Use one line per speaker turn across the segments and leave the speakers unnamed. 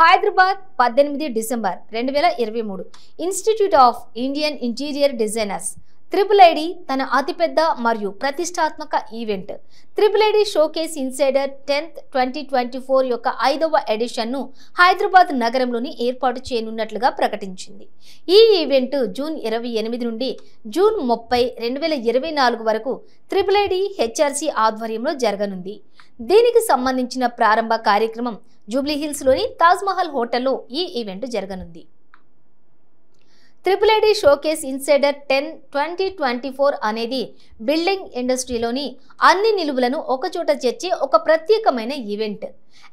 Hyderabad 18 December 2023 institute of Indian interior designers IIID తన అతిపెద్ద మరియు ప్రతిష్టాత్మక event IIID showcase insider 10th 2024 యొక్క 5వ ఎడిషన్ను హైదరాబాద్ నగరంలోని ఏర్పాటు చేయనున్నట్లుగా ప్రకటించింది. ఈ ఈవెంట్ జూన్ 28 నుండి జూన్ 30, 2024 వరకు IIID HRC ఆధ్వర్యంలో జరగనుంది. దీనికి సంబంధించిన ప్రారంభ కార్యక్రమం జూబ్లీహిల్స్లోని తాజ్మహల్ హోటల్లో ఈ ఈవెంట్ జరగనుంది. IIID షోకేస్ ఇన్సైడర్ 10 2024 అనేది బిల్డింగ్ ఇండస్ట్రీలోని అన్ని నిలువులను ఒకచోట చేర్చే ఒక ప్రత్యేకమైన ఈవెంట్.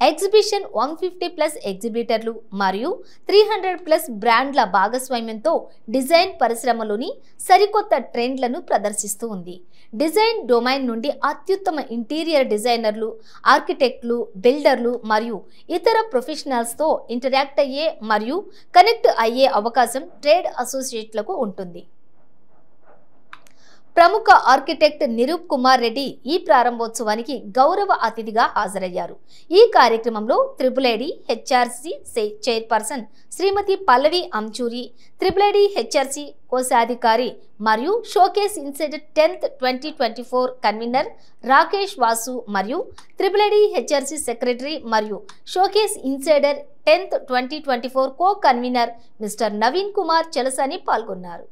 ఎగ్జిబిషన్ 150+ ఎగ్జిబిటర్లు మరియు 300+ బ్రాండ్ల భాగస్వామ్యంతో డిజైన్ పరిశ్రమలోని సరికొత్త ట్రెండ్లను ప్రదర్శిస్తూ ఉంది. డిజైన్ డొమైన్ నుండి అత్యుత్తమ ఇంటీరియర్ డిజైనర్లు, ఆర్కిటెక్ట్లు, బిల్డర్లు మరియు ఇతర ప్రొఫెషనల్స్తో ఇంటరాక్ట్ అయ్యే మరియు కనెక్ట్ అయ్యే అవకాశం ట్రేడ్ అసోసియేట్లకు ఉంటుంది. ప్రముఖ ఆర్కిటెక్ట్ నిరూప్ కుమార్ రెడ్డి ఈ ప్రారంభోత్సవానికి గౌరవ అతిథిగా హాజరయ్యారు. ఈ కార్యక్రమంలో IIID HRC చైర్పర్సన్ శ్రీమతి పల్లవి అంచూరి, IIID HRC కోశాధికారి మరియు showcase insider 10th 2024 convener Rakesh Vasu మరియు IIID HRC సెక్రటరీ మరియు showcase insider 10th 2024 co convener mister Naveen Kumar Chalasani పాల్గొన్నారు.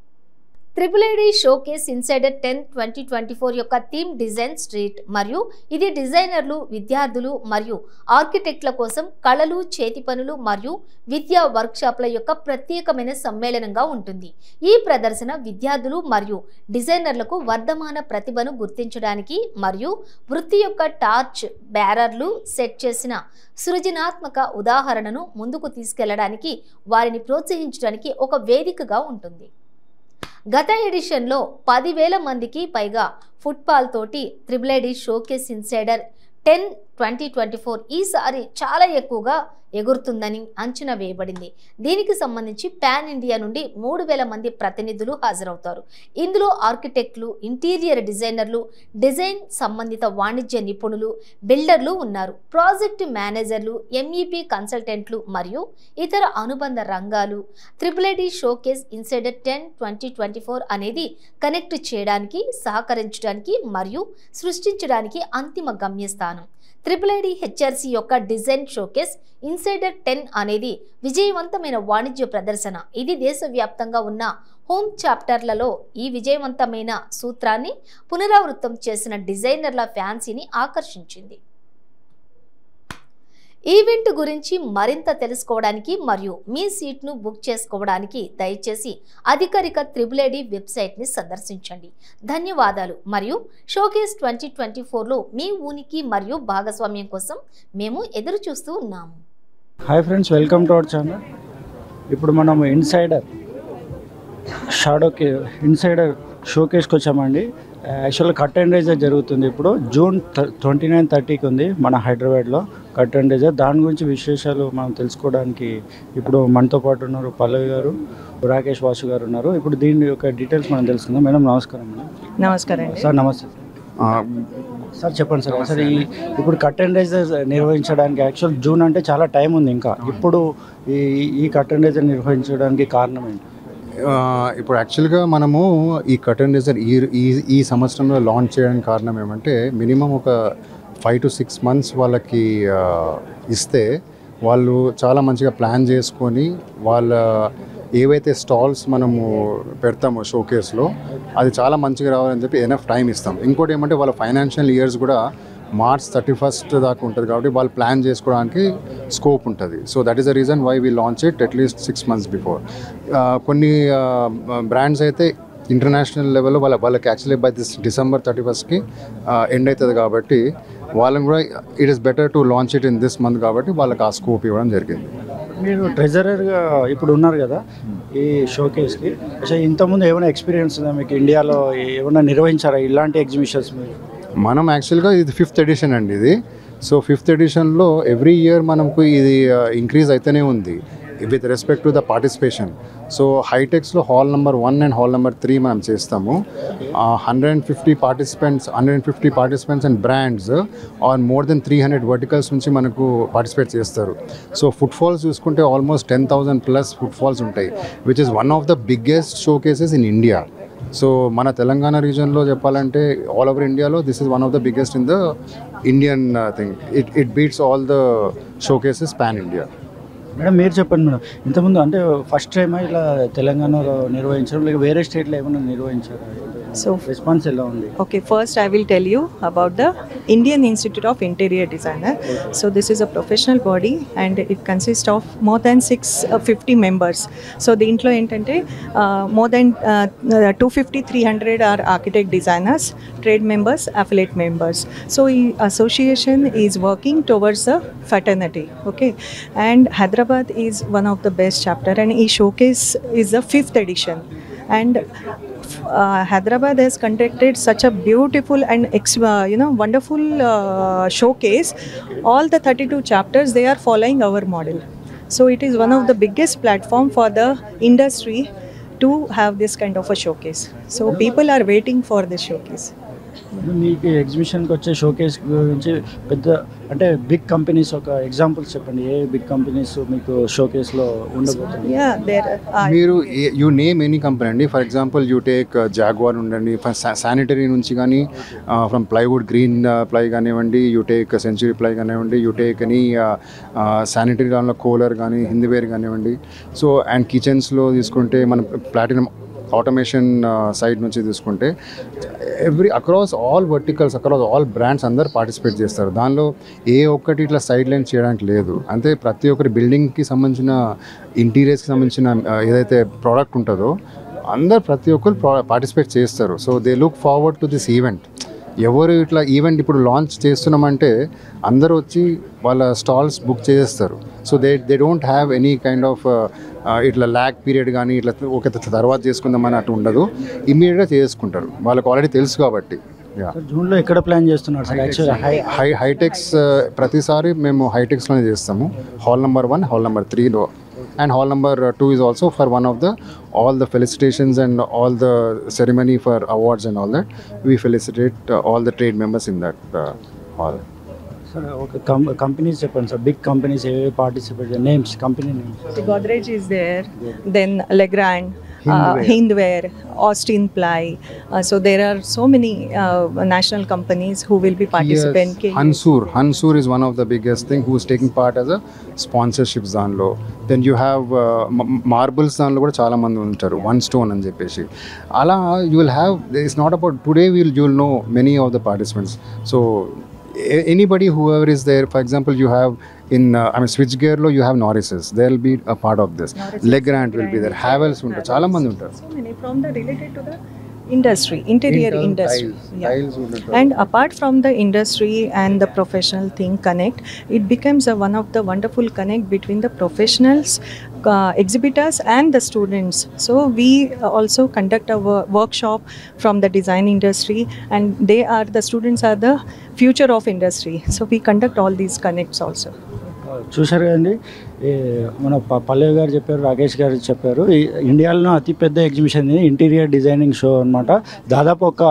IIID షోకేస్ ఇన్సైడర్ 10 2024 యొక్క థీమ్ డిజైన్ స్ట్రీట్ మరియు ఇది డిజైనర్లు, విద్యార్థులు మరియు ఆర్కిటెక్ట్ల కోసం కళలు, చేతి పనులు మరియు విద్యా వర్క్షాప్ల యొక్క ప్రత్యేకమైన సమ్మేళనంగా ఉంటుంది. ఈ ప్రదర్శన విద్యార్థులు మరియు డిజైనర్లకు వర్ధమాన ప్రతిభను గుర్తించడానికి మరియు వృత్తి యొక్క టార్చ్ బేరర్లు సెట్ చేసిన సృజనాత్మక ఉదాహరణను ముందుకు తీసుకెళ్లడానికి వారిని ప్రోత్సహించడానికి ఒక వేదికగా ఉంటుంది. గత ఎడిషన్లో 10,000 మందికి పైగా ఫుట్బాల్ తోటి IIID షోకేస్ ఇన్సైడర్ 10 2024 ఈసారి చాలా ఎక్కువగా ఎగురుతుందని అంచనా వేయబడింది. దీనికి సంబంధించి పాన్ ఇండియా నుండి 3,000 మంది ప్రతినిధులు హాజరవుతారు. ఇందులో ఆర్కిటెక్ట్లు, ఇంటీరియర్ డిజైనర్లు, డిజైన్ సంబంధిత వాణిజ్య నిపుణులు, బిల్డర్లు ఉన్నారు. ప్రాజెక్ట్ మేనేజర్లు, MEP కన్సల్టెంట్లు మరియు ఇతర అనుబంధ రంగాలు. IIID షోకేస్ ఇన్సైడర్ 10 2024 అనేది కనెక్ట్ చేయడానికి, సహకరించడానికి మరియు సృష్టించడానికి అంతిమ గమ్యస్థానం. IIID HRC యొక్క డిజైన్ షోకేస్ ఇన్సైడర్ 10 అనేది విజయవంతమైన వాణిజ్య ప్రదర్శన. ఇది దేశవ్యాప్తంగా ఉన్న హోమ్ చాప్టర్లలో ఈ విజయవంతమైన సూత్రాన్ని పునరావృతం చేసిన డిజైనర్ల ఫ్యాన్సీని ఆకర్షించింది. ఈవెంట్ గురించి మరింత తెలుసుకోవడానికి మరియు మీ సీట్ను బుక్ చేసుకోవడానికి దయచేసి అధికారిక IIID వెబ్సైట్ని సందర్శించండి. ధన్యవాదాలు మరియు షోకేస్ 2024లో మీ ఉనికి మరియు భాగస్వామ్యం కోసం మేము ఎదురు చూస్తూ ఉన్నాము.
Hi friends, welcome to our channel. ఇప్పుడు మనం ఇన్సైడర్ షోకేస్కి వచ్చామండి. యాక్చువల్గా కట్ అండ్ రైజర్ జరుగుతుంది. ఇప్పుడు జూన్ 29-30కి ఉంది మన హైదరాబాద్లో కట్ అండ్ రైజర్. దాని గురించి విశేషాలు మనం తెలుసుకోవడానికి ఇప్పుడు మనతో పాటు ఉన్నారు పల్లవి గారు, రాకేష్ వాసు గారు ఉన్నారు. ఇప్పుడు దీని యొక్క డీటెయిల్స్ మనం తెలుసుకుందాం. మేడం నమస్కారం. మేడం
నమస్కారం
సార్. నమస్తే సార్. చెప్పండి సార్. సార్ ఇప్పుడు కట్ అండ్ రైజర్ నిర్వహించడానికి యాక్చువల్ జూన్ అంటే చాలా టైం ఉంది ఇంకా. ఇప్పుడు ఈ కట్ అండ్ రైజర్ నిర్వహించడానికి కారణం ఏంటి?
ఇప్పుడు యాక్చువల్గా మనము ఈ కట్ అండ్ రైజర్ ఈ సంవత్సరంలో లాంచ్ చేయడానికి కారణం ఏమంటే మినిమం ఒక 5 to 6 months వాళ్ళకి ఇస్తే వాళ్ళు చాలా మంచిగా ప్లాన్ చేసుకొని వాళ్ళ ఏవైతే స్టాల్స్ మనము పెడతామో షోకేస్లో అది చాలా మంచిగా రావాలని చెప్పి ఎనఫ్ టైం ఇస్తాం. ఇంకోటి ఏమంటే వాళ్ళ ఫైనాన్షియల్ ఇయర్స్ కూడా March 31st దాకా ఉంటుంది కాబట్టి వాళ్ళు ప్లాన్ చేసుకోవడానికి స్కోప్ ఉంటుంది. So that is the reason why we launch it at least 6 months before. కొన్ని బ్రాండ్స్ అయితే ఇంటర్నేషనల్ లెవెల్లో వాళ్ళకి actually by December 31st end అవుతుంది కాబట్టి వాళ్ళని కూడా it is better to launch it in this month కాబట్టి వాళ్ళకి ఆ స్కోప్ ఇవ్వడం జరిగింది.
మీరు ట్రెజరర్గా ఇప్పుడు ఉన్నారు కదా ఈ షోకేస్కి. అసలు ఇంతకుముందు ఏమైనా ఎక్స్పీరియన్స్ ఉందా మీకు? ఇండియాలో ఏమైనా నిర్వహించారా ఇలాంటి ఎగ్జిబిషన్స్ మీరు?
మనం యాక్చువల్గా ఇది 5th edition అండి ఇది. సో 5th editionలో ఎవ్రీ ఇయర్ మనకు ఇది ఇంక్రీజ్ అయితేనే ఉంది. with respect to the participation. So high-techs lo hall number 1 and hall number 3 మనం చేస్తాము. 150 participants and brands or more than 300 verticals నుంచి మనకు పార్టిసిపేట్ చేస్తారు. సో ఫుట్ఫాల్స్ చూసుకుంటే ఆల్మోస్ట్ 10,000 ప్లస్ ఫుట్ఫాల్స్ ఉంటాయి, which is one of the biggest showcases in India. So మన తెలంగాణ రీజన్లో చెప్పాలంటే ఆల్ ఓవర్ ఇండియాలో this is one of the biggest in the Indian thing. It beats all the showcases pan India.
Madam మీరు చెప్పండి madam, ఇంతకుముందు అంటే first time ఇలా తెలంగాణలో నిర్వహించడం లేక వేరే స్టేట్లో ఏమైనా నిర్వహించారు?
So
రెస్పాన్స్ ఎలా ఉంది?
okay, first I will tell you about the Indian Institute of Interior Designer. So this is a professional body and it consists of more than 650 members. So దీంట్లో ఏంటంటే more than 250-300 are architect designers, trade members, affiliate members. So ఈ association is working towards a fraternity. Okay, and Hyderabad is one of the best chapter and ఈ showcase is the 5th edition. And Hyderabad has conducted such a beautiful and wonderful showcase. All the 32 chapters, they are following our model. So it is one of the biggest platform for the industry to have this kind of a showcase. So people are waiting for this showcase.
మీకు ఎగ్జిబిషన్కి వచ్చే showcase గురించి పెద్ద అంటే big companies ఒక examples చెప్పండి, a big companies మీకు షోకేస్లో ఉండబోతుంది?
Yeah, there are.
మీరు యూ నేమ్ ఎనీ కంపెనీ అండి. For example you take jaguar ఉండండి, శానిటరీ నుంచి కానీ ఫ్రమ్ ప్లైవుడ్ గ్రీన్ ప్లై కానివ్వండి, యూ టేక్ సెంచురీ ప్లై కానివ్వండి, యూ టేక్ ఎనీ శానిటరీ దానిలో కూలర్ కానీ హిందీవేర్ కానివ్వండి. సో అండ్ కిచెన్స్లో తీసుకుంటే మన ప్లాటినం ఆటోమేషన్ సైడ్ నుంచి తీసుకుంటే across all verticals across all brands అందరు పార్టిసిపేట్ చేస్తారు. దానిలో ఏ ఒక్కటి ఇట్లా సైడ్ లైన్ చేయడానికి లేదు. అంటే ప్రతి ఒక్కరి బిల్డింగ్కి సంబంధించిన ఇంటీరియర్స్కి సంబంధించిన ఏదైతే ప్రోడక్ట్ ఉంటుందో అందరు ప్రతి ఒక్కరు పార్టిసిపేట్ చేస్తారు. So they look forward to this event. ఎవరు ఇట్లా ఈవెంట్ ఇప్పుడు లాంచ్ చేస్తున్నామంటే అందరూ వచ్చి వాళ్ళ స్టాల్స్ బుక్ చేసేస్తారు. So they don't have any kind of ఇట్లా ల్యాక్ పీరియడ్ కానీ ఇట్లా ఒక తర్వాత చేసుకుందామని అటు ఉండదు, ఇమ్మీడియట్గా చేసుకుంటారు. వాళ్ళకి ఆల్రెడీ తెలుసు కాబట్టి.
జూన్లో ఎక్కడ ప్లాన్ చేస్తున్నారు సార్? యాక్చువల్లీ
హైటెక్స్ ప్రతిసారి మేము హైటెక్స్లోనే చేస్తాము. హాల్ నెంబర్ 1, హాల్ నెంబర్ 3లో, and hall number 2 is also for one of the all the felicitations and all the ceremony for awards and all that. We felicitate all the trade members in that hall.
Sir ఒక companies చెప్పండి sir, big companies ఏవే participate names, company names?
Godrej is there, then Legrand, Hindware, Austin Ply. So there are so many national companies who will be participating.
Yes. Hansur is one of the biggest thing who is taking part as a sponsorship danlo. Then you have marbles danlo kuda chaala mandi untaru, one stone అని చెప్పేసి. అలా you will have, it's not about today you will know many of the participants. So anybody whoever is there, for example you have in switchgear lo you have Norris's, they will be a part of this. Legrand will be there, Havels untaru, chaala mandi untaru.
So many from the related to the industry, interior industry.
Tiles
And apart from the industry and the professional thing connect, it becomes one of the wonderful connect between the professionals, exhibitors and the students. So we also conduct a workshop from the design industry, and the students are the future of industry. So we conduct all these connects also.
చూశారు కదండి, మన పల్లవి గారు చెప్పారు, రాకేష్ గారు చెప్పారు, ఇండియాలో అతిపెద్ద exhibition interior designing show అనమాట. దాదాపు ఒక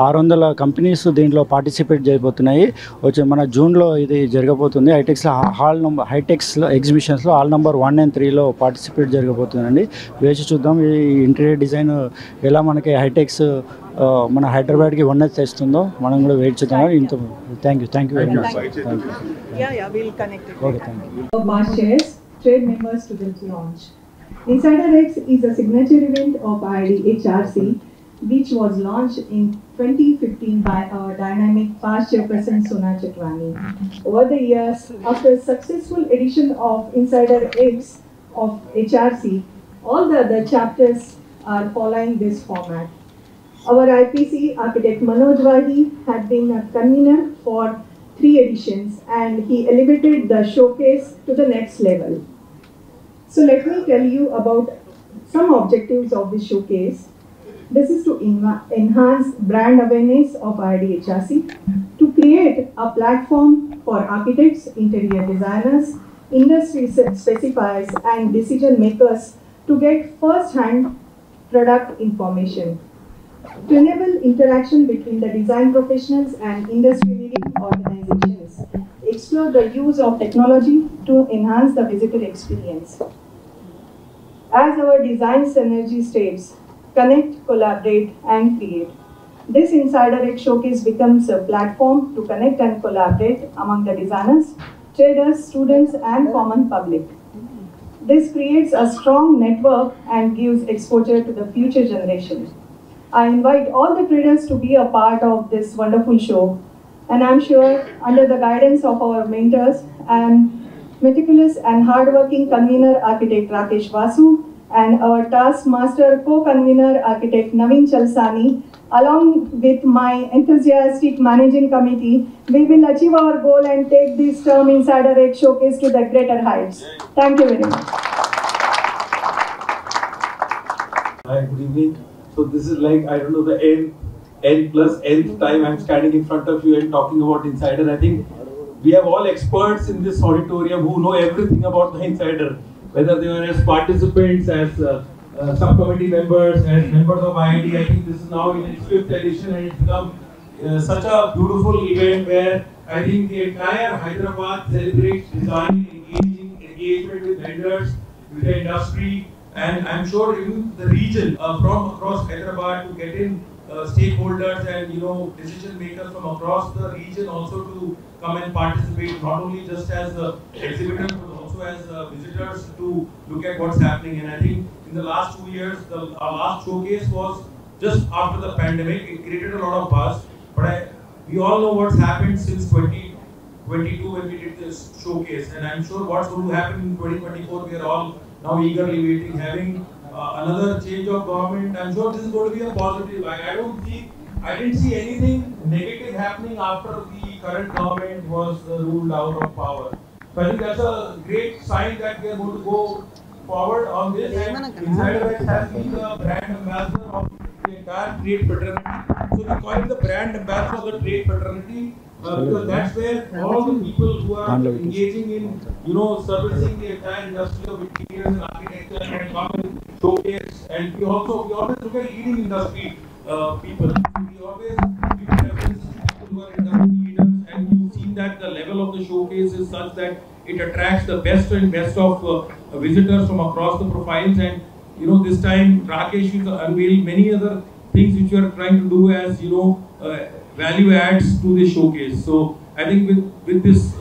600 కంపెనీస్ దీంట్లో పార్టిసిపేట్ చేయబోతున్నాయి. వచ్చే మన జూన్లో ఇది జరగబోతుంది. హైటెక్స్లో ఎగ్జిబిషన్స్లో హాల్ నెంబర్ 1 and 3లో పార్టిసిపేట్ జరగబోతుందండి. వేసి చూద్దాం ఈ ఇంటీరియర్ డిజైన్ ఎలా మనకి హైటెక్స్ మన హైదరాబాద్కి ఉన్నది తెస్తుందో మనం కూడా వెయిట్ చేద్దాం. ఇంత thank you very much.
We'll connect it.
Okay, thank you.
Past chairs, trade members to the launch. Insider X is a signature event of IIID HRC, which was launched in 2015 by our dynamic past chairperson Sona Chakwani. Over the years, after successful edition of Insider X of HRC, all the other chapters are following this format. Our IPC architect Manoj Wahi had been a convener for 3 editions, and he elevated the showcase to the next level. So let me tell you about some objectives of this showcase. This is to enhance brand awareness of IID HRC, to create a platform for architects, interior designers, industry specifiers and decision makers to get first-hand product information. To enable interaction between the design professionals and industry-leading organizations, explore the use of technology to enhance the visitor experience. As our design synergy states, connect, collaborate, and create. This Insider X Showcase becomes a platform to connect and collaborate among the designers, traders, students, and common public. This creates a strong network and gives exposure to the future generation. I invite all the traders to be a part of this wonderful show, and I'm sure under the guidance of our mentors and meticulous and hardworking convener architect Rakesh Vasu and our taskmaster co-convener architect Naveen Chalsani, along with my enthusiastic managing committee, we will achieve our goal and take this term Insider X Showcase to the greater heights. Thank you very much.
Hi, good evening. So this is like, I don't know, the n plus nth time I'm standing in front of you and talking about Insider. I think we have all experts in this auditorium who know everything about the Insider, whether they are as participants, as subcommittee members, as members of IIID. I think this is now in its 5th edition and it's become such a beautiful event where I think the entire Hyderabad celebrates design, engagement with vendors, with the industry, and I'm sure even the region from across Hyderabad to get in stakeholders and decision makers from across the region also to come and participate, not only just as exhibitors but also as visitors to look at what's happening. And I think in the last 2 years, our last showcase was just after the pandemic. It created a lot of buzz, but we all know what's happened since 2022 when we did this showcase, and I'm sure what's going to happen in 2024. We are all now eagerly waiting, having another change of government. I'm sure this is going to be a positive. I didn't see anything negative happening after the current government was ruled out of power. So I think that's a great sign that we are going to go forward on this. And Insider X has been the brand ambassador of the entire trade fraternity. So we call it the brand ambassador of the trade fraternity. Because that's where all the people who are engaging in, servicing the entire industry of interiors and architecture and come and showcase. And we always look at leading industry people. We always give preference to people who are industry leaders, and you've seen that the level of the showcase is such that it attracts the best and best of visitors from across the profiles. And this time Rakesh will unveil many other things which we are trying to do as value adds to this showcase. So I think with this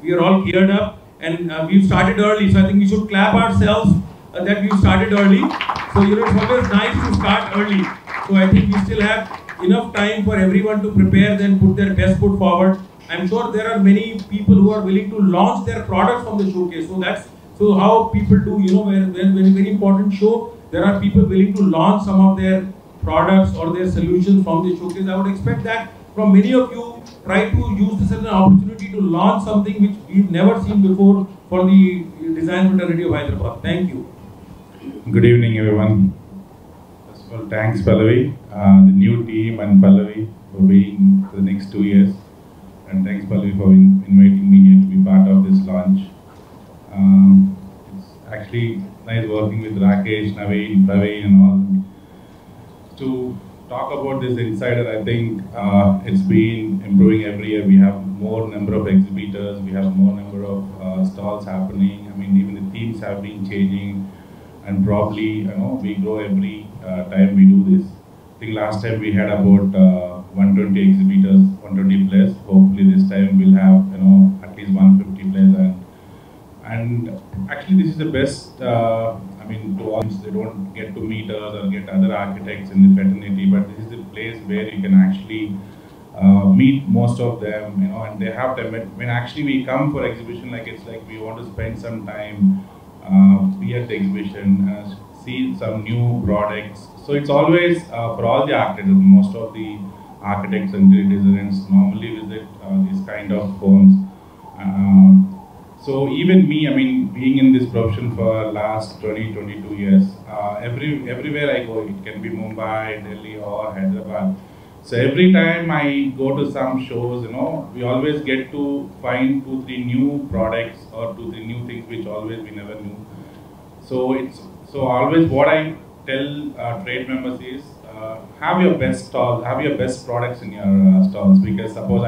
we are all geared up, and we've started early. So I think we should clap ourselves that we've started early. So it's always nice to start early. So I think we still have enough time for everyone to prepare and put their best foot forward. I'm sure there are many people who are willing to launch their products from the showcase. So that's how people do. When a very important show, there are people willing to launch some of their products or their solutions from the showcase. I would expect that from many of you, try to use this as an opportunity to launch something which we've never seen before for the design fraternity of Hyderabad. Thank you.
Good evening, everyone. First of all, thanks Pallavi, the new team, and Pallavi for being for the next 2 years. And thanks Pallavi for inviting me here to be part of this launch. It's actually nice working with Rakesh, Naveen, Praveen and all. To talk about this Insider, I think it's been improving every year. We have more number of exhibitors, we have more number of stalls happening. I mean, even the themes have been changing, and probably we grow every time we do this. I think last time we had about 120 exhibitors, 120 plus. Hopefully this time we'll have at least 150 plus, and actually this is the best. I mean, to all, they don't get to meet us or get other architects in the fraternity, but this is the place where you can actually meet most of them, and they have them. When actually we come for exhibition, it's like we want to spend some time, be at the exhibition, see some new products. So it's always for all the architects, most of the architects and designers normally visit these kind of homes. So even me, I mean, being in this profession for last 22 years, everywhere I go, it can be Mumbai, Delhi or Hyderabad, So every time I go to some shows, we always get to find 2-3 new products or 2-3 new things which always we never knew. So always what I tell trade members is have your best stalls, have your best products in your stalls, because suppose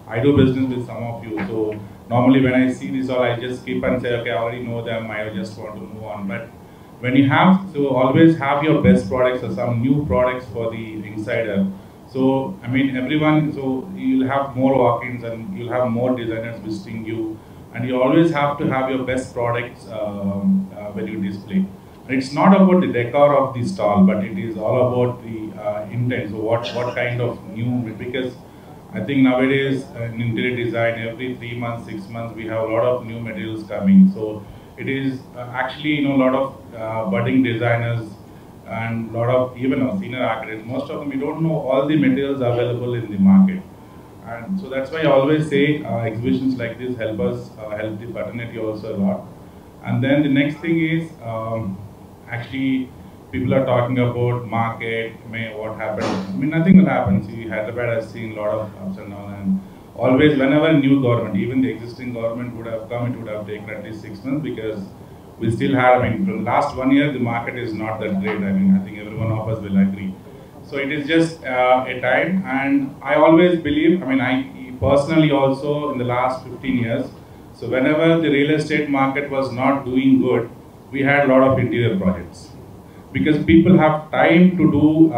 I do business with some of you, so normally when I see this all I just skip and say, okay, I already know them, I just want to move on. But when you have, so always have your best products or some new products for the insider. So I mean everyone, so you'll have more walk-ins and you'll have more designers visiting you, and you always have to have your best products when you display. And it's not about the decor of the stall, but it is all about the intent. So what kind of new, because I think nowadays in interior design, every 3 months, 6 months, we have a lot of new materials coming. So it is actually, a lot of budding designers and a lot of even senior architects. Most of them, you don't know all the materials available in the market. And so that's why I always say exhibitions like this help us, help the fraternity also a lot. And then the next thing is, actually, people are talking about market, what happened. I mean, nothing will happen. See, Hyderabad has seen a lot of ups and downs, and always, whenever new government, even the existing government would have come, it would have taken at least 6 months, because we still have, I mean, from the last 1 year, the market is not that great. I mean, I think every one of us will agree. So it is just a time, and I always believe, I mean, I personally also in the last 15 years, so whenever the real estate market was not doing good, we had a lot of interior projects. Because people have time to do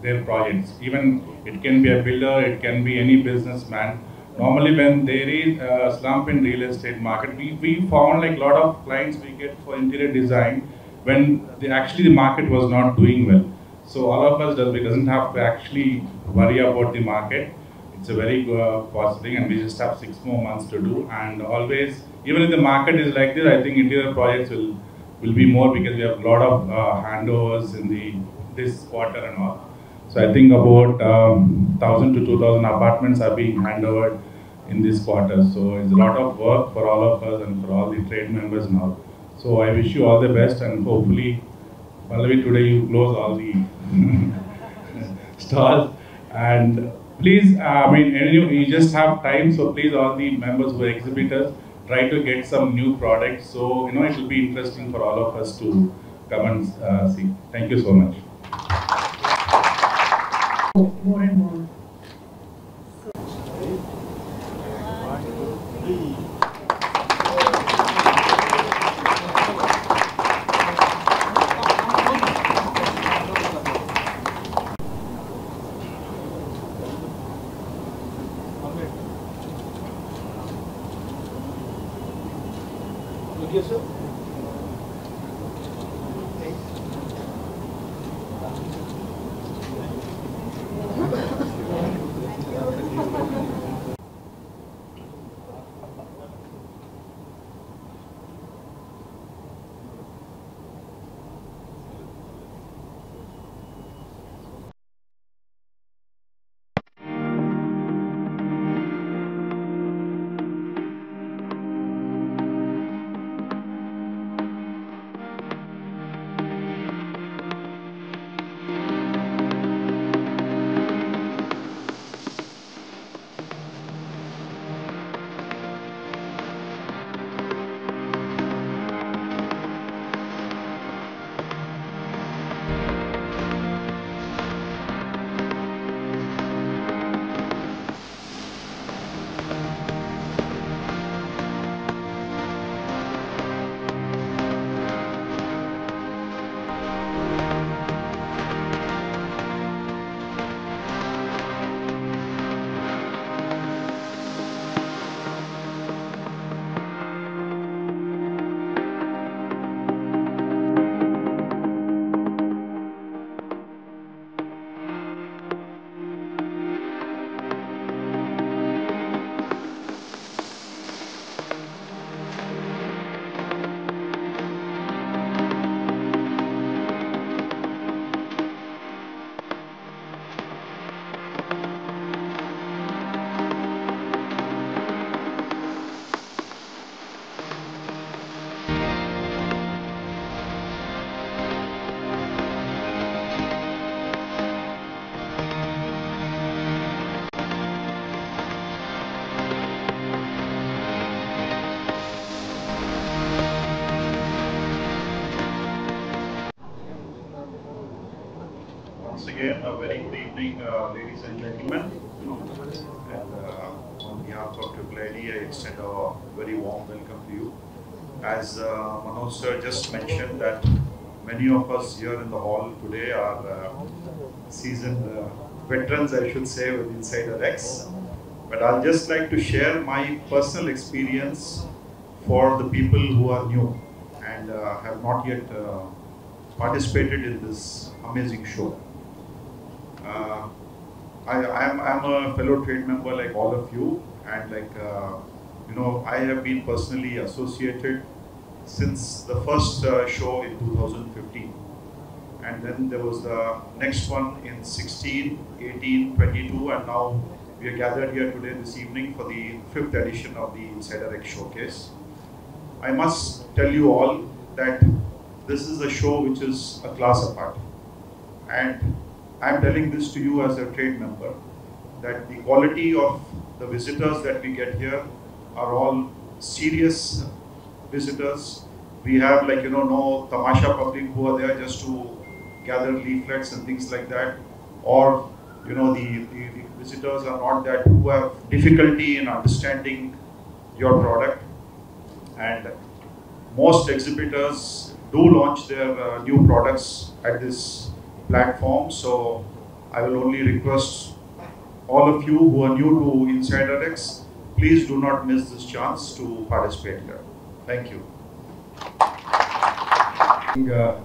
their projects. Even it can be a builder, it can be any businessman. Normally when there is a slump in real estate market, we found like a lot of clients we get for interior design when actually the market was not doing well. So all of us doesn't have to actually worry about the market. It's a very positive thing, and we just have 6 more months to do. And always, even if the market is like this, I think interior projects will be more, because we have a lot of handovers in this quarter and all. So I think about 1,000 to 2,000 apartments are being handovered in this quarter. So it's a lot of work for all of us and for all the trade members now. So I wish you all the best, and hopefully, Pallavi, today you close all the stalls. And please, I mean, you just have time, so please, all the members who are exhibitors, try to get some new products. So, it will be interesting for all of us to come and see. Thank you so much.
More and more.
Yes, sir.
again a very good evening, ladies and gentlemen. And on behalf of IIID, I extend a very warm welcome to you. As Manoj sir just mentioned, that many of us here in the hall today are seasoned veterans, I should say, with Insider X. But I'll just like to share my personal experience for the people who are new and have not yet participated in this amazing show. I'm a fellow trade member like all of you, and I have been personally associated since the first show in 2015, and then there was the next one in 16, 18, 22, and now we are gathered here today this evening for the 5th edition of the Insider X Showcase. I must tell you all that this is a show which is a class apart, and I'm telling this to you as a trade member, that the quality of the visitors that we get here are all serious visitors. We have no tamasha public who are there just to gather leaflets and things like that, or the visitors are not that who have difficulty in understanding your product. And most exhibitors do launch their new products at this platform, so I will only request all of you who are new to Insider X, please do not miss this chance to participate here. Thank you.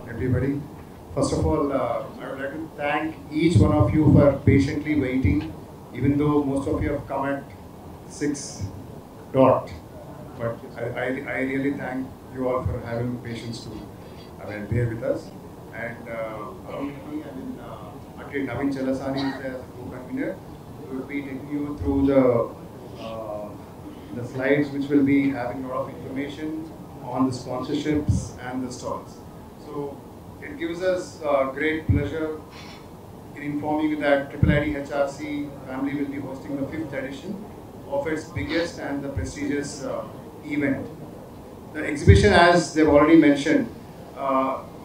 Everybody, first of all, I would like to thank each one of you for patiently waiting, even though most of you have come at 6 dot. But I really thank you all for having patience to bear with us. And actually Naveen Chalasani is the co-convener. We will be taking you through the slides, which will be having a lot of information on the sponsorships and the stalls. So it gives us great pleasure in informing you that IIID HRC family will be hosting the 5th edition of its biggest and the prestigious event. The exhibition, as they've already mentioned,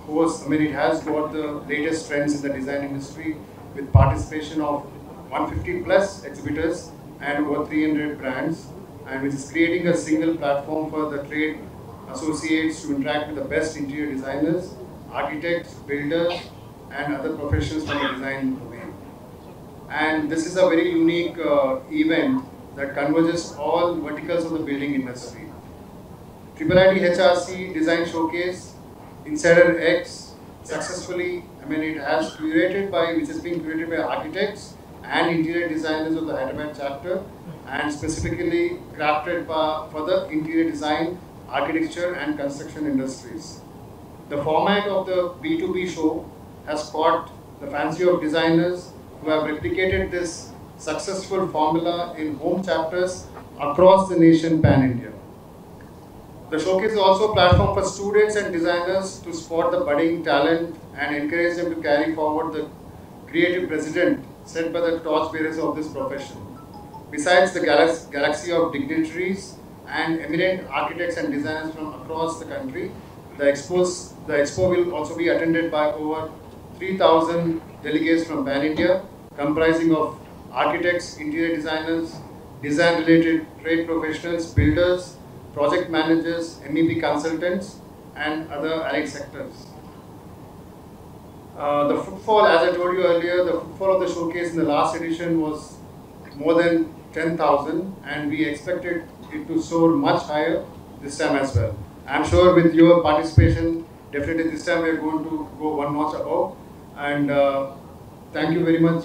it has got the latest trends in the design industry with participation of 150 plus exhibitors and over 300 brands, and which is creating a single platform for the trade associates to interact with the best interior designers, architects, builders, and other professionals from the design domain. And this is a very unique event that converges all verticals of the building industry. IIID HRC Design Showcase, Insider X, successfully, it has which is being curated by architects and interior designers of the Hyderabad chapter, and specifically crafted for the interior design, architecture and construction industries. The format of the B2B show has caught the fancy of designers who have replicated this successful formula in home chapters across the nation pan-India. The showcase is also a platform for students and designers to spot the budding talent and encourage them to carry forward the creative precedent set by the torchbearers of this profession. Besides the galaxy of dignitaries and eminent architects and designers from across the country, the expo will also be attended by over 3,000 delegates from pan-India, comprising of architects, interior designers, design-related trade professionals, builders, project managers, MEP consultants, and other allied sectors. The footfall, as I told you earlier, the footfall of the showcase in the last edition was more than 10,000, and we expected it to soar much higher this time as well. I'm sure with your participation, definitely this time we are going to go one notch above. And thank you very much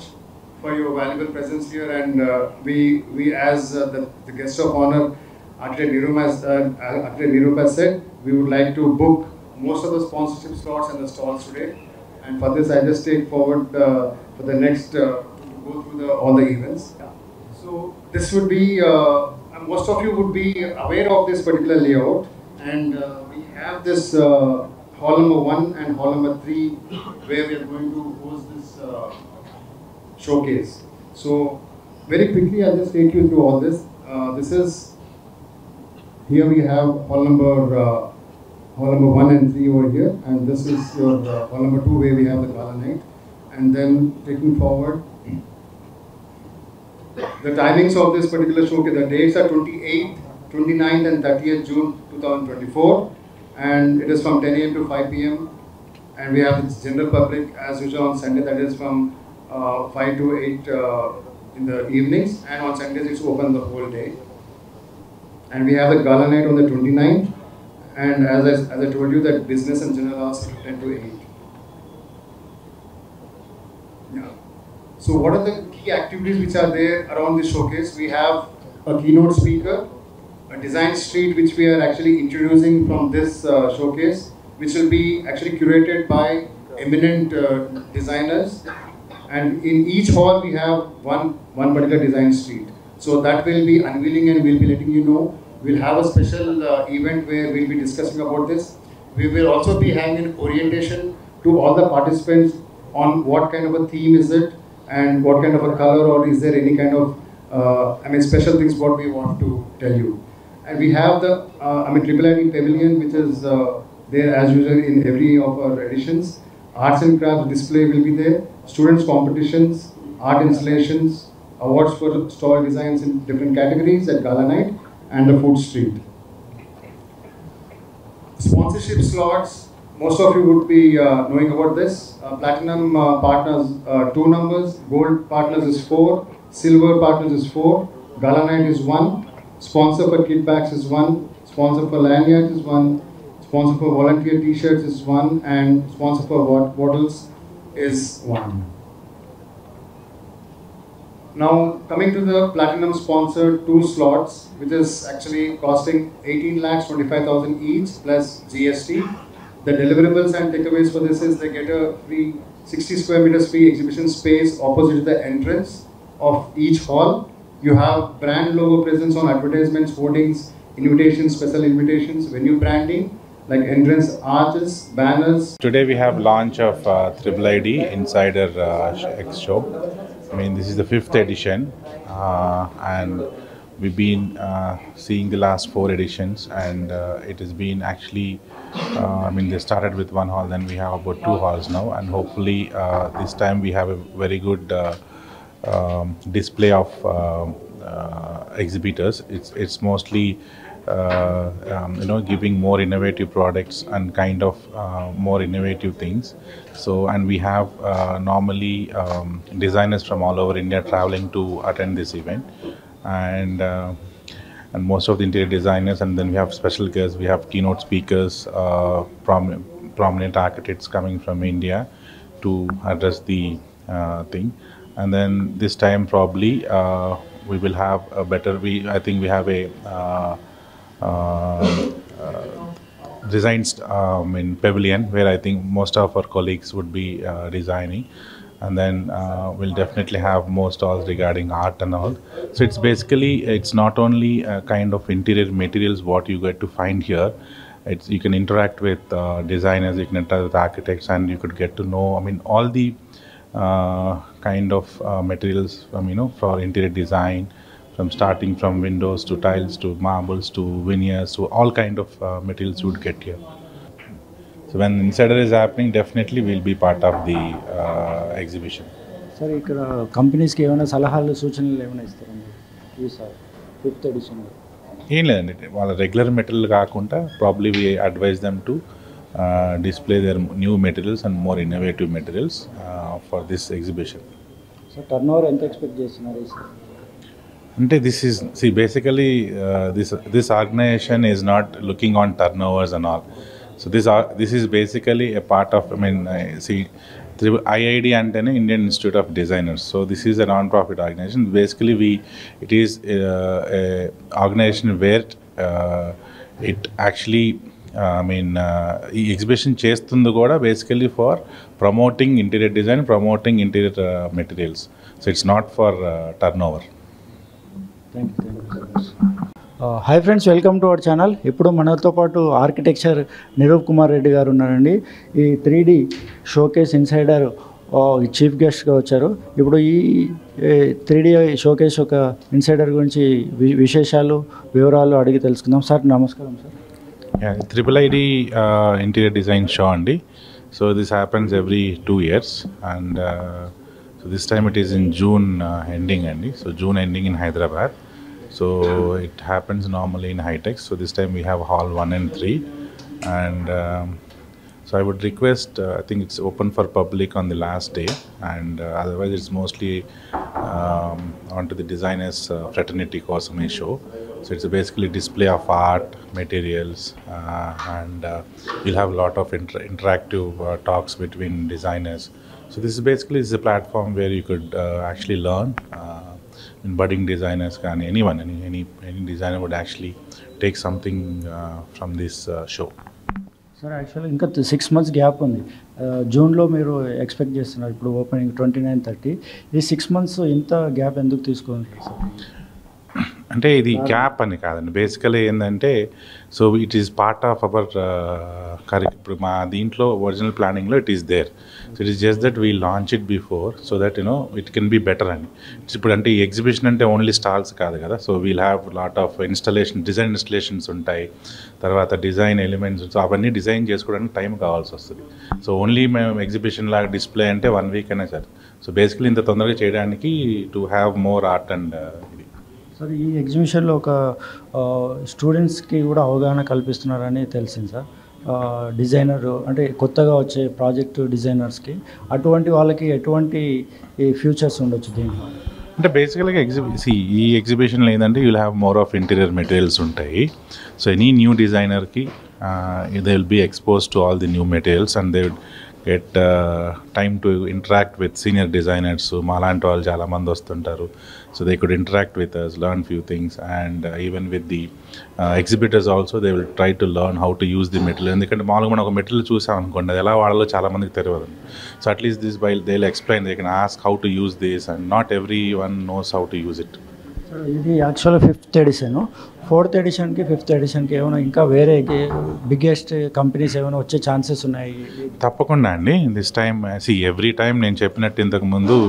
for your valuable presence here. And we as the guest of honor, Architect Nirup has said, we would like to book most of the sponsorship slots and the stalls today. And for this, I just take forward for the next to go through all the events. So this would be, most of you would be aware of this particular layout. And we have this hall number 1 and hall number 3 where we are going to host this showcase. So very quickly, I'll just take you through all this. Here we have hall number 1 and 3 over here, and this is your hall number 2 where we have the gala night. and then taking forward. The timings of this particular showcase, the dates are 28th, 29th and 30th June 2024, and it is from 10 a.m. to 5 p.m. and we have the general public as usual on Sunday, that is from 5 to 8 in the evenings, and on Sundays it's open the whole day. And we have the gala night on the 29th, and as I told you that business and general hours 10 to 8. Yeah. So what are the key activities which are there around this showcase? We have a keynote speaker, a design street which we are actually introducing from this showcase, which will be actually curated by eminent designers, and in each hall we have one particular design street. So that will be unveiling and we'll be letting you know. We'll have a special event where we'll be discussing about this. We will also be having an orientation to all the participants on what kind of a theme is it and what kind of a color, or is there any kind of special things what we want to tell you. And we have the IIID Pavilion, which is there as usual in every of our editions. Arts and crafts display will be there. Students competitions, art installations, awards for stall designs in different categories at Gala Night, and the food street. Sponsorship slots, most of you would be knowing about this. Platinum partners 2 numbers, gold partners is 4, silver partners is 4, Gala Night is 1, sponsor for kit bags is 1, sponsor for lanyards is 1, sponsor for volunteer t-shirts is 1, and sponsor for bottles is 1. Now coming to the platinum sponsored 2 slots, which is actually costing 18,25,000 each plus GST. The deliverables and takeaways for this is they get a free 60 square meters free exhibition space opposite the entrance of each hall. You have brand logo presence on advertisements, hoardings, invitations, special invitations, venue branding like entrance arches, banners.
Today we have launch of IIID Insider X Show. I mean, this is the 5th edition, and we've been seeing the last 4 editions, and it has been actually, they started with 1 hall, then we have about 2 halls now, and hopefully this time we have a very good display of exhibitors. It's mostly giving more innovative products and kind of more innovative things. So, and we have normally designers from all over India traveling to attend this event, and most of the interior designers, and then we have special guests. We have keynote speakers, prominent architects coming from India to address the thing. And then this time probably we will have a better. I think we have a designs in pavilion where I think most of our colleagues would be designing, and then we'll definitely have more stalls regarding art and all. So it's basically, it's not only a kind of interior materials what you get to find here. You can interact with designers, you can interact with architects, and you could get to know, all the kind of materials from, for interior design, from starting from windows to tiles to marbles to veneers to all kind of materials you would get here. So when Insider is happening, definitely we'll be part of the exhibition.
Sir, ikkada companies ki evana salahalu soochanalu evana istarandi ee sir 5th edition lo
ఏం లేదండి, వాళ్ళ regular material కాకుండా probably we advise them to display their new materials and more innovative materials for this exhibition.
So turnover ఎంత expect చేస్తున్నారు sir?
అంటే basically this organization is not looking on turnovers and all. So this is basically a part of, IIID and Indian Institute of Designers. So this is a non-profit organization. Basically it is a organization where it actually ఈ exhibition చేస్తుంది కూడా basically for promoting interior design, promoting interior materials. So it's not for turn over.
Hi friends, welcome to our channel. ఇప్పుడు మనతో పాటు architecture Niroop Kumar Reddy గారు ఉన్నారండి. ఈ 3D showcase insider chief గెస్ట్గా వచ్చారు. ఇప్పుడు ఈ 3D షోకేస్ ఒక ఇన్సైడర్ గురించి విశేషాలు, వివరాలు అడిగి తెలుసుకుందాం. సార్ నమస్కారం sir.
IIID interior design show అండి. So this happens every 2 years, and so this time it is in June ending, so June ending in Hyderabad. So it happens normally in High-Tech. So this time we have hall 1 and 3, and so I would request, I think it's open for public on the last day, and otherwise it's mostly onto the designers fraternity Kosame show. So it's basically display of art, materials, and you'll have a lot of interactive talks between designers. So this is basically a platform where you could actually learn. Budding designers, can anyone, any designer would actually take something from this show.
Sir actually ఇంకా 6 months gap ఉంది. జూన్లో మీరు expect చేస్తున్నారు, ఇప్పుడు opening 29-30. ఈ 6 months ఇంత gap ఎందుకు తీసుకుంటారు సార్?
అంటే ఇది గ్యాప్ అని కాదండి, బేసికలీ ఏంటంటే, so it is part of our ఇప్పుడు మా దీంట్లో ఒరిజినల్ ప్లానింగ్లో it is there. So it is just that we launch it before, so that it can be better అని. ఇప్పుడు అంటే ఈ ఎగ్జిబిషన్ అంటే ఓన్లీ స్టాల్స్ కాదు కదా, so we'll have lot of design installations ఉంటాయి, తర్వాత డిజైన్ ఎలిమెంట్స్, సో అవన్నీ డిజైన్ చేసుకోవడానికి టైం కావాల్సి వస్తుంది. సో ఓన్లీ మేము ఎగ్జిబిషన్ లాగా డిస్ప్లే అంటే 1 week అయినా సార్. సో బేసికలీ ఇంత తొందరగా చేయడానికి to have more art and ఇది.
సార్ ఈ ఎగ్జిబిషన్లో ఒక స్టూడెంట్స్కి కూడా అవగాహన కల్పిస్తున్నారని తెలిసింది సార్. డిజైనర్ అంటే కొత్తగా వచ్చే ప్రాజెక్ట్ డిజైనర్స్కి అటువంటి వాళ్ళకి ఎటువంటి ఫ్యూచర్స్ ఉండొచ్చు దీంట్లో?
అంటే బేసికల్గా ఈ ఎగ్జిబిషన్లో ఏంటంటే you'll have more of interior materials ఉంటాయి. సో ఎనీ న్యూ డిజైనర్కి they will be expose to all the new materials, and they would get time to interact with senior designers. మా లాంటి వాళ్ళు చాలామంది వస్తుంటారు. So they could interact with us, learn few things, and even with the exhibitors also, they will try to learn how to use the material. ఎందుకంటే మామూలుగా మనం ఒక material చూసాం అనుకోండి, అది ఎలా వాడాలో చాలా మందికి తెలియదు. So at least this while they will explain, they can ask how to use this, and not every one knows how to use it.
ఇది యాక్చువల్గా 5th edition. 4th editionకి 5th editionకి ఏమైనా ఇంకా వేరే బిగ్గెస్ట్ కంపెనీస్ ఏమైనా వచ్చే ఛాన్సెస్ ఉన్నాయి?
తప్పకుండా అండి. దిస్ టైమ్ ఎవ్రీ టైమ్ నేను చెప్పినట్టు ఇంతకుముందు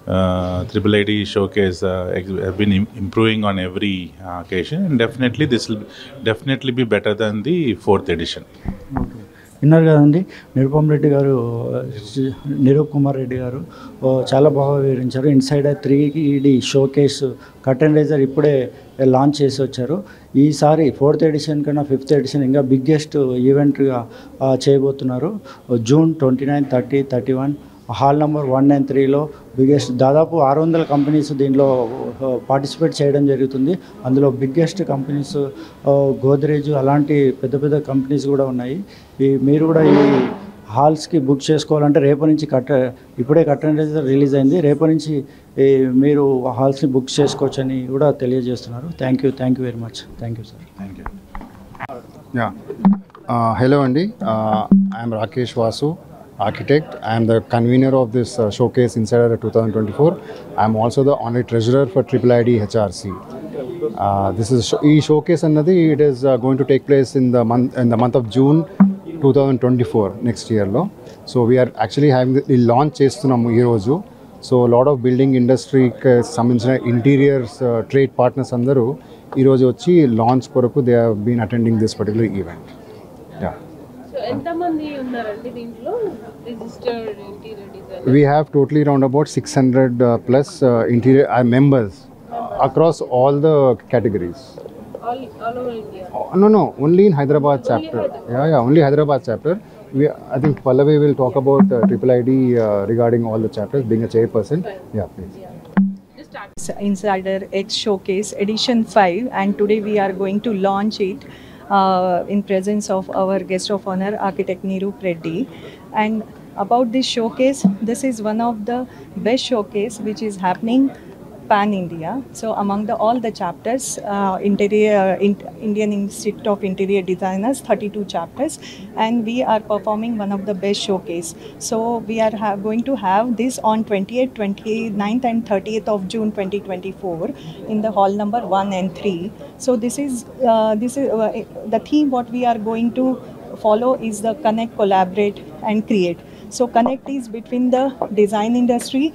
IIID showcase have been improving on every occasion, and definitely this will definitely be better than the 4th edition.
విన్నారు కదండి, నిరుపమ్ రెడ్డి గారు, నిరూప్ కుమార్ రెడ్డి గారు చాలా బాగా వివరించారు. Insider 3D showcase curtain raiser ఇప్పుడే లాంచ్ చేసి వచ్చారు. ఈసారి 4th edition కన్నా 5th edition ఇంకా బిగ్గెస్ట్ ఈవెంట్గా చేయబోతున్నారు. June 29, 30, 31 హాల్ నెంబర్ 1 and 3లో బిగ్గెస్ట్ దాదాపు 600 కంపెనీస్ దీనిలో పార్టిసిపేట్ చేయడం జరుగుతుంది. అందులో బిగ్గెస్ట్ కంపెనీస్ గోద్రేజ్ అలాంటి పెద్ద పెద్ద కంపెనీస్ కూడా ఉన్నాయి. మీరు కూడా ఈ హాల్స్కి బుక్ చేసుకోవాలంటే రేపటి నుంచి ఇప్పుడే కర్టెన్ రైజర్ రిలీజ్ అయింది, రేపటి నుంచి మీరు హాల్స్ని బుక్ చేసుకోవచ్చని కూడా తెలియజేస్తున్నారు. Thank you very much. Thank you sir.
Thank you.
Hello Andy, I am Rakesh Vasu, architect. I am the convener of this showcase Insider 2024. I am also the honorary treasurer for IIID HRC. This is showcase annadi, it is going to take place in the month of June 2024 next year lo. So we are actually having the launch chestunnam ee roju. So a lot of building industry sambandhina interiors trade partners andaru ee roju vachi launch koraku they have been attending this particular event. Yeah.
ఎంతమంది ఉన్నారండి దీంట్లో registered interior designer?
We have totally around about 600 plus interior members across all the categories.
All over India?
No, only in Hyderabad chapter. Yeah, only Hyderabad chapter. I think Pallavi will talk about IIID regarding all the chapters, being a chairperson. Yeah, please.
Insider X Showcase Edition 5, and today we are going to launch it in presence of our guest of honor, architect Nirup Reddy. And about this showcase, this is one of the best showcase which is happening pan India. So among all the chapters, Indian Institute of Interior Designers, 32 chapters, and we are performing one of the best showcase. So we are going to have this on 28th, 29th and 30th of June 2024 in the hall number 1 and 3. So this is the theme what we are going to follow is the connect, collaborate and create. So connect is between the design industry,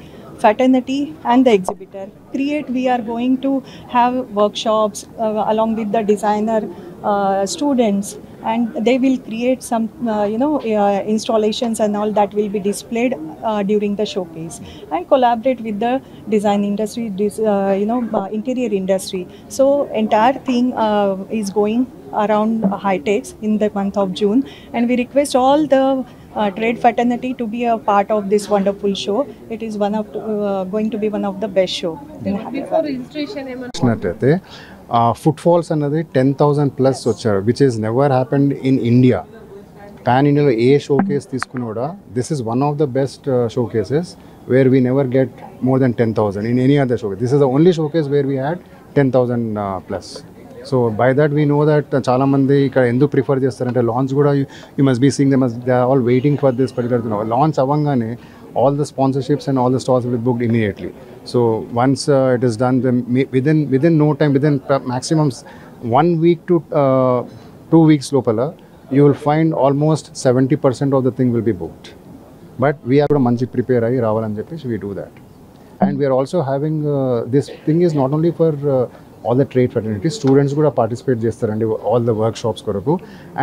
fraternity and the exhibitor. Create, we are going to have workshops along with the designer students and they will create some installations and all that will be displayed during the showcase, and collaborate with the design industry, interior industry. So entire thing is going around high techs in the month of June, and we request all the trade fraternity to be a part of this wonderful show. It is going to be one of the best show in
Before
Hyderabad.
registration
చూసినట్లయితే footfalls అన్నది 10,000 plus వచ్చారు, which is never happened in India. Pan ఇండియాలో ఏ showcase తీసుకున్నా కూడా this is one of the best showcases where we never get more than 10,000 in any other showcase. This is the only showcase where we had 10,000 plus. So by that we know that చాలామంది ఇక్కడ ఎందుకు prefer చేస్తారంటే launch కూడా you must be seeing they are all waiting for this particular launch అవ్వగానే all the sponsorships and all the stalls will be booked immediately. So once it is done, then within no time, within maximum 1 week to 2 weeks lopala, you will find almost 70% of the thing will be booked. But we have to manchi prepare ayi ravalani cheppi, so we do that. And we are also having this thing is not only for all the trade fraternities, students kuda participate chestarandi all the workshops koraku,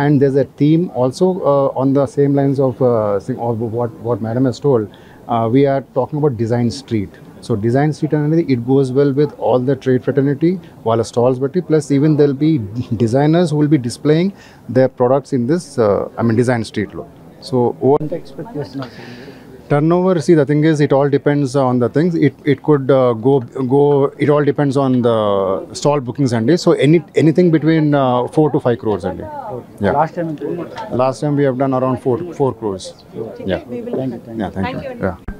and there's a theme also on the same lines of what madam has told. We are talking about design street. So design street anadi it goes well with all the trade fraternity wala stalls batti, plus even there'll be designers who will be displaying their products in this design street lo. So
ఎంత expect చేస్తున్నారు?
turnover, see, the thing is it all depends on the things. It could go it all depends on the stall bookings and so anything between 4 to 5 crores and yeah.
Last time
Last time we have done around 4 crores. Yeah.
We will
Yeah, thank you. Yeah.